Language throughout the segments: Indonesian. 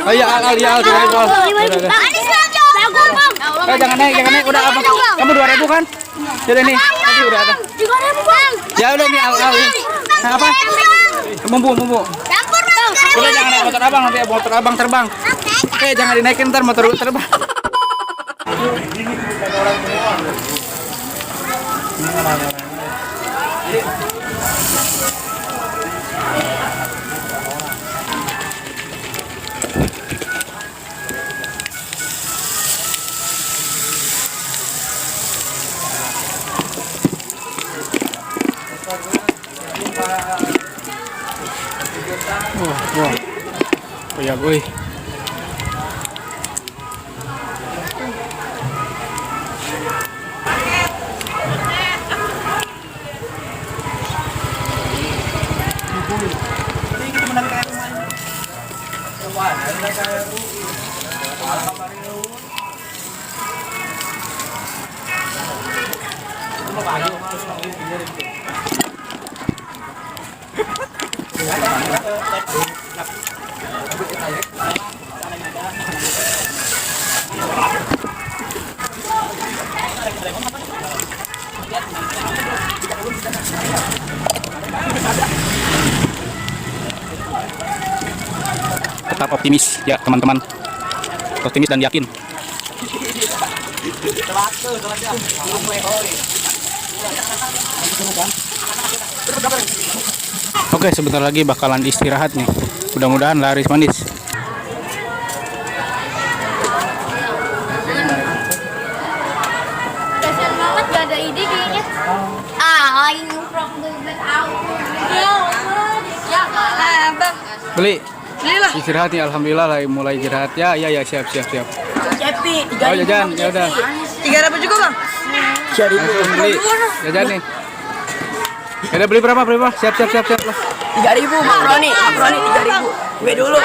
Oh iya, Al, kirain Al. Jangan naik, udah abang. Kamu 2.000 kan? Sudah nih, tadi udah ada. 3.000 bang. Ya udah nih Al. Nah, apa? Bumbu. Udah jangan naik motor abang, nanti motor abang terbang. Oke, jangan dinaikin ntar motor terbang. Wah. Oh ya, boy. Tetap optimis ya teman-teman, optimis dan yakin. Oke, sebentar lagi bakalan istirahat nih, mudah-mudahan laris manis. Kasian banget gak ada ide kayaknya. I from the bed out. Ya kalah bang. Beli Belilah. istirahat nih, alhamdulillah lah mulai istirahat ya siap. Cepi. Oh jajan, ya udah. 3.000 juga bang. Beli jajan nih. Ya udah beli berapa? Siap lah. 3.000 makaroni 3.000. Gue dulu.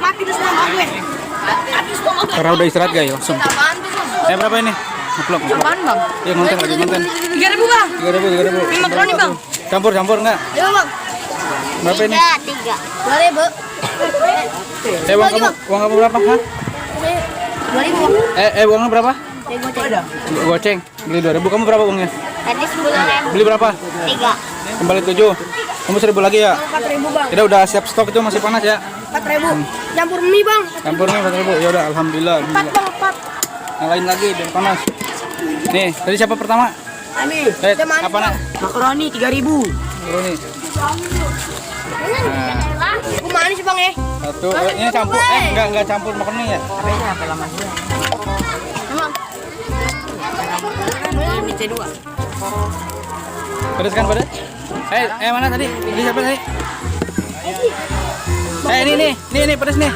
Mati terus sama gue. Karena udah istirahat guys, langsung. Berapa ini? Ngeplok. Apaan bang? Ya ngonten. 3.000 bang. 3.000. Ini makaroni bang. Campur enggak? Ya bang. Berapa ini? 3. 2.000. Uang kamu berapa? Hah? 2.000. Uangnya berapa? Goceng. Beli 2.000. Kamu berapa uangnya? Tadi 10.000. Beli berapa? 3. Kembali 7. Kamu 1.000 lagi ya? 4.000 bang. Udah siap stok itu, masih panas ya? 4.000. Campur mie bang. Campur mie 4.000. Ya udah alhamdulillah. 4 bang 4. Nyalain lagi biar panas. Nih, tadi siapa pertama? Ani, Apa nak? makaroni 3.000. Ini. Aku manis bang ya. Satu. Ini campur. Enggak campur makaroni ya? Apa lama gue? Emang. Minta 2. Pedes kan pedes? Mana tadi? Beli siapa tadi? Ini pedes nih.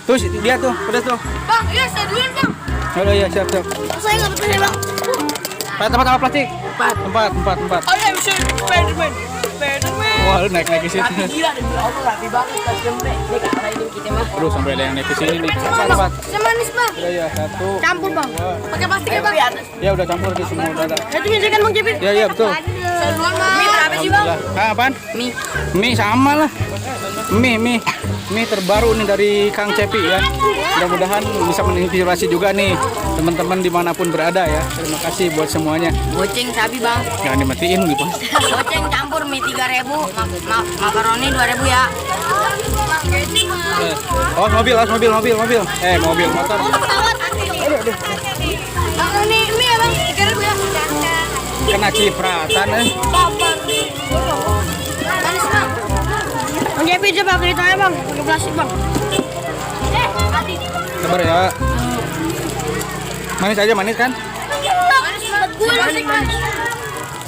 Tuh dia tuh pedes tuh. Bang, iya saya duluan bang. Oh iya siap. Saya nggak betul ya bang. Tempat apa plastik? Tempat. Oh ya bisa Spiderman. Wah lu naik ke situ. Gila demi Allah rapi banget pas jempe. Ini kalah ini kita mah. Bro sampai ada yang naik ke sini nih. Tempat. Saya manis bang. Iya 1. Campur bang. Pakai plastik ya bang. Ya udah campur di semua udah ada. Itu menyesuaikan bang Jepit. Iya betul. Saya duluan bang. Mie berapa sih bang? Apaan? Mie sama lah. Mie terbaru nih dari Kang Cepi ya. Mudah-mudahan bisa menginspirasi juga nih teman-teman dimanapun berada ya. Terima kasih buat semuanya. Goceng sabi bang. Jangan dimatiin gitu. Goceng campur mie 3.000, makaroni 2.000 ya. Oh mobil. Mobil motor. Ini mie ya bang. 3.000 ya. Kena cipratan Manis bang. Bang Jepit coba pakai tanya bang. Pakai plastik bang. Sabar ya. Manis aja kan? Manis buat gue manis.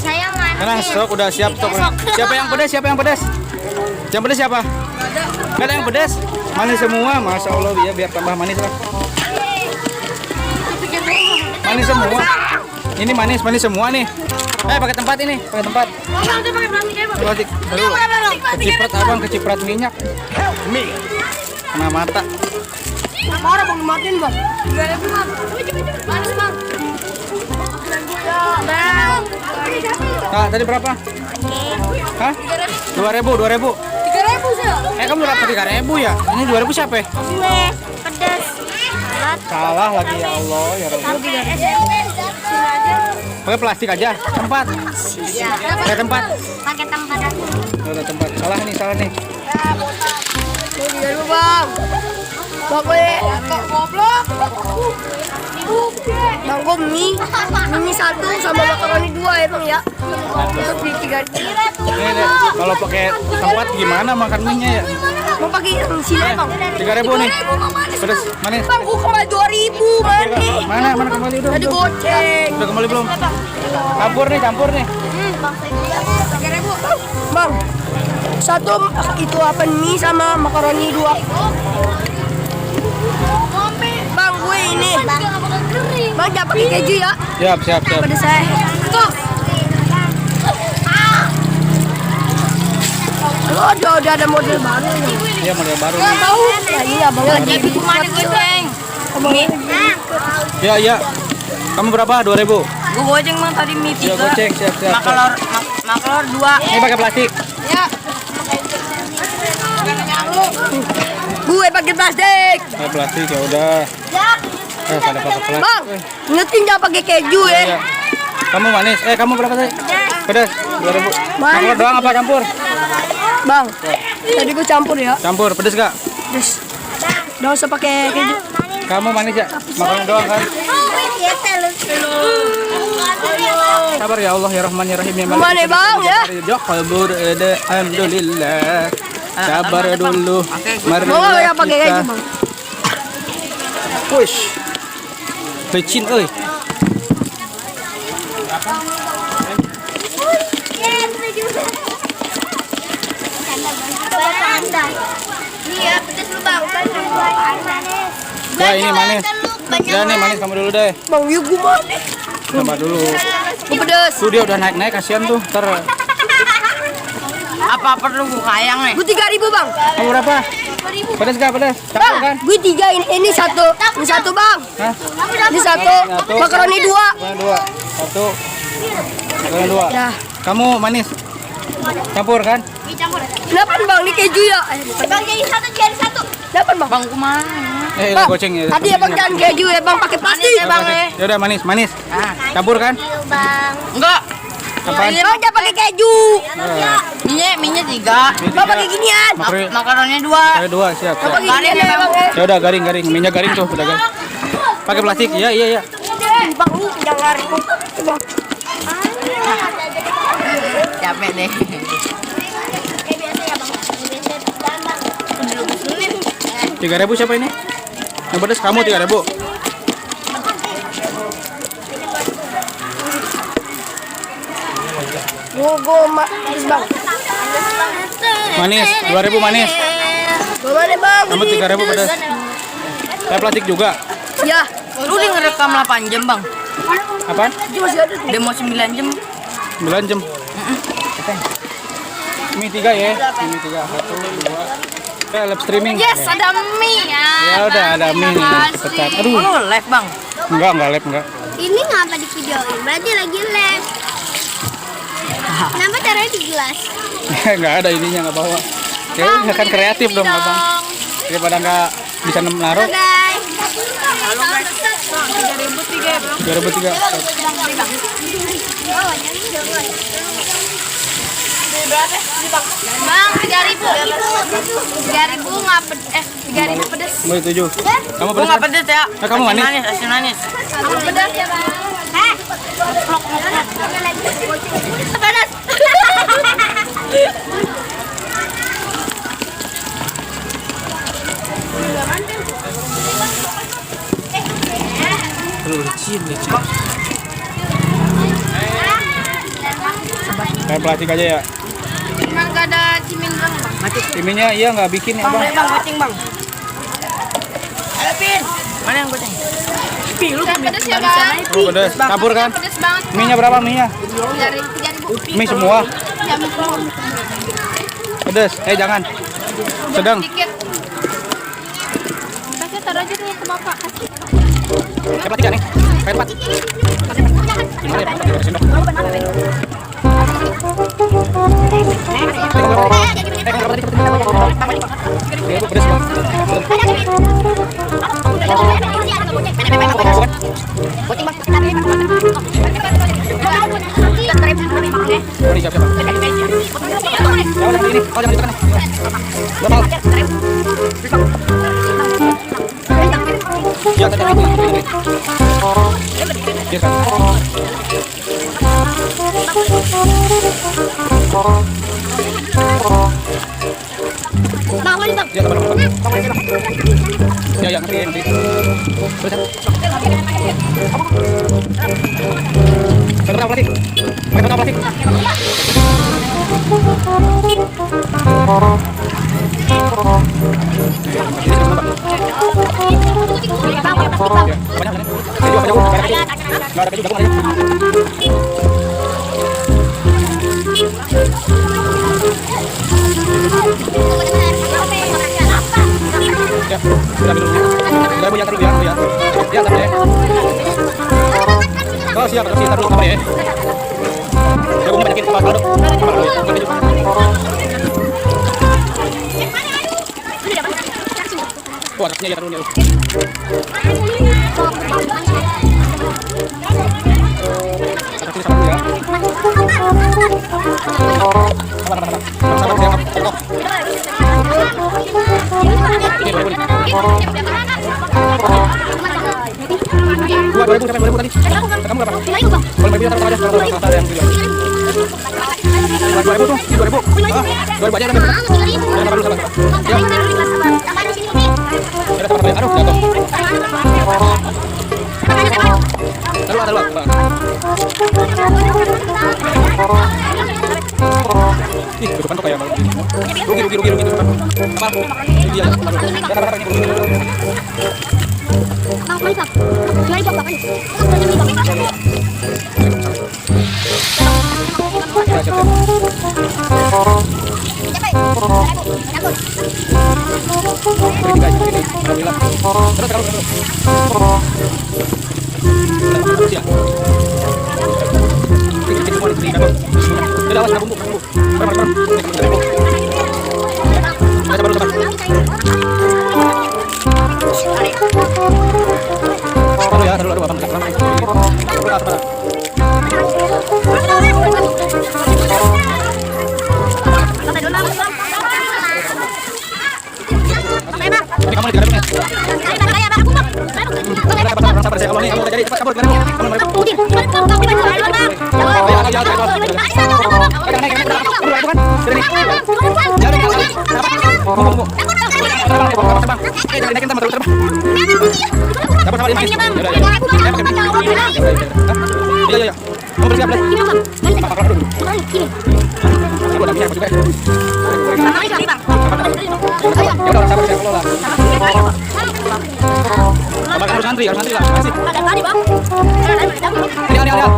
Saya manis. Tenang, stok udah siap stok. Siapa yang pedas? Yang pedas siapa? Gak ada yang pedas. Manis semua, masya Allah ya, biar tambah manis lah. Manis semua. Ini manis semua nih. Pakai tempat ini, pakai tempat. Bang, itu pakai plastik ya bang. Plastik. Aduh. Keciprat minyak. Mie. Kena mata. Apa orang bang dimatiin bang? 3.000 bang. Manis bang. Bang. Nah, tadi berapa? Hah? 2.000, 2.000. 3.000 sih. Kamu dapat 3.000 ya? Ini 2.000 siapa ya? Gue pedas. Salah lagi ya Allah ya Rabbi. Pakai plastik aja, tempat. Pakai tempat. Pakai tempat aja. Udah tempat. Salah nih, salah nih. 3.000 bang. Bang gue goblok. Bang gue mie 1 sama makaroni 2 ya bang ya. Terus beli 3.000. Ini deh, kalau pakai tempat gimana makan mie-nya ya? Mau pakai yang sini bang. 3.000 nih. Pedas, manis. Bang gue kembali 2.000 mana? Mana kembali udah? Tadi goceng. Udah kembali belum? Campur nih. Bang 3.000. Bang. Satu itu apa mie sama makaroni 2. Bang gue ini. Bang jangan pakai keju ya. Siap. Pada saya. Tuh. Oh, udah ada model baru. Iya, model baru. Nggak tahu. Ya iya bang. Jadi kemana goceng? Iya. Kamu berapa? 2.000. Gue goceng bang tadi mie 3. Ya, goceng, siap. Makelor 2. Ini pakai plastik. Ya. Gue pakai plastik. Pakai plastik ya udah. Pada pakai plastik. Bang, ingetin jangan pakai keju ya. Iya. Kamu manis. Kamu berapa tadi? Pedas. 2.000. Manis. Campur doang apa campur? Bang, tadi gue campur ya. Campur, pedas gak? Terus, nggak usah pakai keju. Kamu manis ya? Makan doang kan? Sabar ya Allah ya Rahman ya Rahim ya Malik. Gimana bang ya? Jokabur alhamdulillah. Sabar dulu. Mari Mau nggak pakai keju bang? Push. Licin euy. Iya, pedas lu bang. Ya ini manis. Ya nih manis kamu dulu deh. Bang, yuk gue manis. Sabar dulu. Gue pedas. Tuh dia udah naik kasihan tuh. Ntar Apa perlu gue kayang nih? Gue 3.000 bang. kamu berapa? Pedas gak? Pedas? Campur Bang, kan? gue 3 ini 1. Ini 1 bang. Hah? Ini 1. Makaroni 2. Makaroni 2. Satu. Makaroni 2. Ya. Kamu manis. Campur kan? Kenapa bang? Ini keju ya. Bang jadi 1. Kenapa bang? Bang kemana? Bang, Goceng ya. tadi ya bang jangan keju ya bang pakai plastik. ya, Bang, Ya udah manis. Ah. Campur kan? Enggak. Apaan? Bang jangan pakai keju. Minyak 3. Bang pakai ginian. Makaroni 2. Pakai 2 siap. Bang pakai Garing ginian ya, ya Bang. bang. Ya udah garing. Minyak garing tuh, udah garing. Pakai plastik. Iya. Bang lu jangan lari. Bang. Capek deh. 3.000 siapa ini? Yang pedas kamu 3.000. Gue manis bang. Manis, 2.000 manis. Gimana bang? Kamu 3.000 pedas. Kayak plastik juga. Ya. Lu udah ngerekam 8 jam bang. Apaan? Itu masih ada. Demo 9 jam. 9 jam. Mie 3 ya. Mie 3. 1, 2. Kayak live streaming. Yes, ada mie ya. Ya udah ada mie nih. Cepetan. Aduh. Oh, lu live bang. Enggak live enggak. Ini ngapa di videoin? Berarti lagi live. Kenapa taruhnya di gelas? Enggak ada ininya enggak bawa. Ya udah kan kreatif dong abang. Daripada enggak bisa naruh. Guys. 2003. Bang, 3.000. 3.000 ngapa 3.000 pedas. Mau 7. Kamu Gue pedas? nggak pedes ya. Kamu manis? Asin manis. Aku pedas ya, Bang. Pedas. Kayak plastik aja ya. Emang gak ada cimindang, Bang. Timnya iya nggak bikin ya bang. Bang, goceng bang. Ayo Pin. Mana yang goceng? Pedas ya, Bang. Oh pedas. Campur kan? Pedas banget. Mie-nya berapa mie-nya? 3.000. Mie semua. Ya, mie semua. Pedas. Jangan. Sedang. Dikit. Kasih taruh aja dulu ke Bapak. Kayak plastik ya nih. Kayak plastik. Gimana ya? Pakai sendok. Ya, Bu, pedas, Bang. Ini siap-siap, Bang. Jangan ini. Oh, jangan ditekan. Lokal. Ya, tadi ini. Biarkan. Ya, sabar, Bang. Ya, nanti. Terus ya. Pakai apa plastik? Pakai apa plastik? Ya, sudah minum. Sudah Bu, ya, taruh ya, Bu, ya. Ya, taruh ya. Oh, siap, taruh sabar ya. Jagungnya banyakin, kalau wah, atasnya ya taruh nih. Atasnya sama dulu ya. Sabar ya. Ini 2000 nih. 2000 sampai 2000 tadi. Kamu berapa? 2000 ya taruh aja kalau ada yang beli. 2000 tuh, 2000. 2000 aja udah. Sabar dulu, sabar. Ya. Udah sabar ya. Aduh, jatuh. Taruh. Ih, kehidupan tuh kayak rugi gitu. Apa? Rugi ya. Ya, taruh ini rugi. Ya, siap. Beri 3 aja ini. Alhamdulillah. Terus. Ya. Ini semua diberi dapat. Sudah awas bumbu. Perang. Sabar. Taruh ya, taruh abang. Sabar. Ini kamu lagi garapnya. Sabar saya. Allah nih, kamu udah jadi cepat kabur garapnya. Kamu mau harus antri lah. Kasih. Lihat.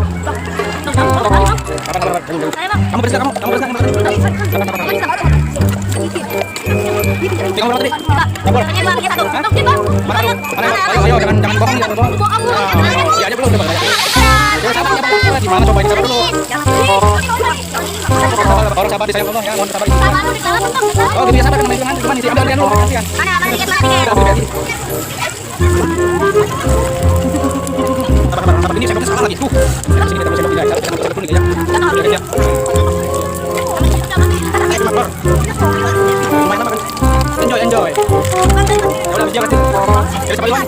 Kamu bersih. Tinggal berapa tadi? Ayo, jangan bohong nih, Ya aja belum, udah. Ya sabar, gimana coba ini sabar dulu. Baru sabar disayang Allah ya, mohon sabar. Oh, gitu ya sabar dengan hitungan, cuman isi ambil dulu, kasihan. Sabar, ini saya sekarang lagi. Sini kita sendok guys, kita dulu nih ya. Ya. Main apa kan? Enjoy. Ya udah jalan sih. Ya sampai mana?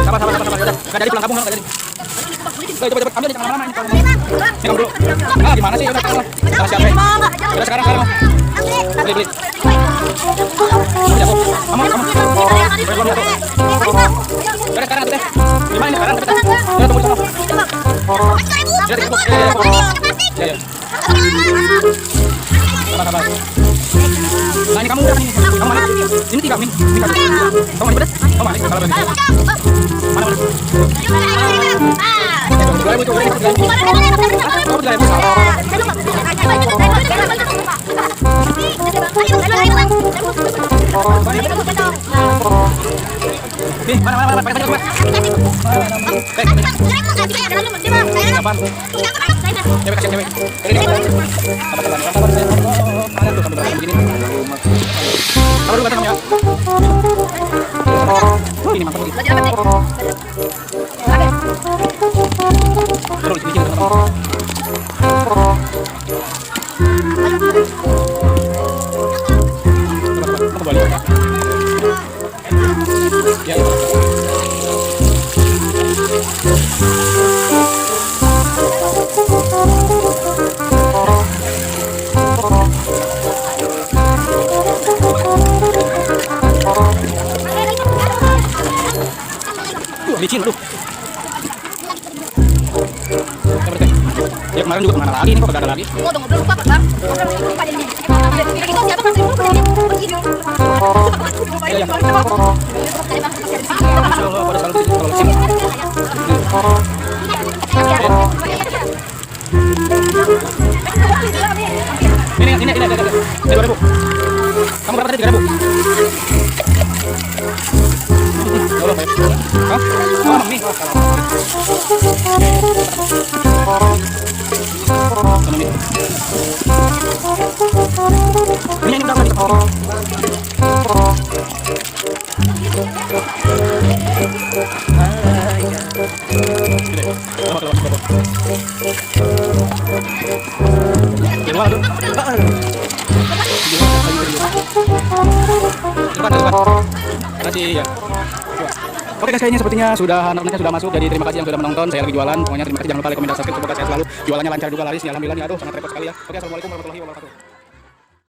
Sabar. Enggak jadi pulang kampung enggak jadi. Coba ambil jangan lama-lama ini. Ini kamu dulu. Gimana sih? Udah siapa? Udah sekarang. Beli. Kamu. Udah sekarang teh. Gimana ini sekarang teh? Udah tunggu di sana. Ya. Sabar. Nah ini kamu udah nih. Kamu mana? Ini 3 nih. Kamu mana pedas? Kamu mana? Kalau begini. Mana? 2000 itu. Kamu udah ya. Nih, mana, pakai baju mas. Apaan? Cewek kasihan cewek. Ini. Mana tuh sampai begini. Sabar dulu katanya. Ini mantap lagi. Terus bikin teman-teman. Kembali. Ya. Licin aduh. Ya kemarin juga kemana lagi, ini kok ada lagi? Oh, tunggu dulu Pak, Bang. Lupa deh ini. Kita siapa masih lupa deh. Pergi dulu. Ya. Allah, pada selalu sini kalau sini. Ini ada. 2.000. Kamu berapa tadi 3.000? Allah, baik. Hah? Oh, nih. Ini udah nggak bisa. Terima kasih ya. Oke guys, kayaknya sepertinya sudah anak-anaknya sudah masuk. Jadi terima kasih yang sudah menonton. Saya lagi jualan. Pokoknya terima kasih, jangan lupa like, komen, dan subscribe. Semoga saya selalu jualannya lancar juga laris. Ya alhamdulillah nih, aduh sangat repot sekali ya. Oke, assalamualaikum warahmatullahi wabarakatuh.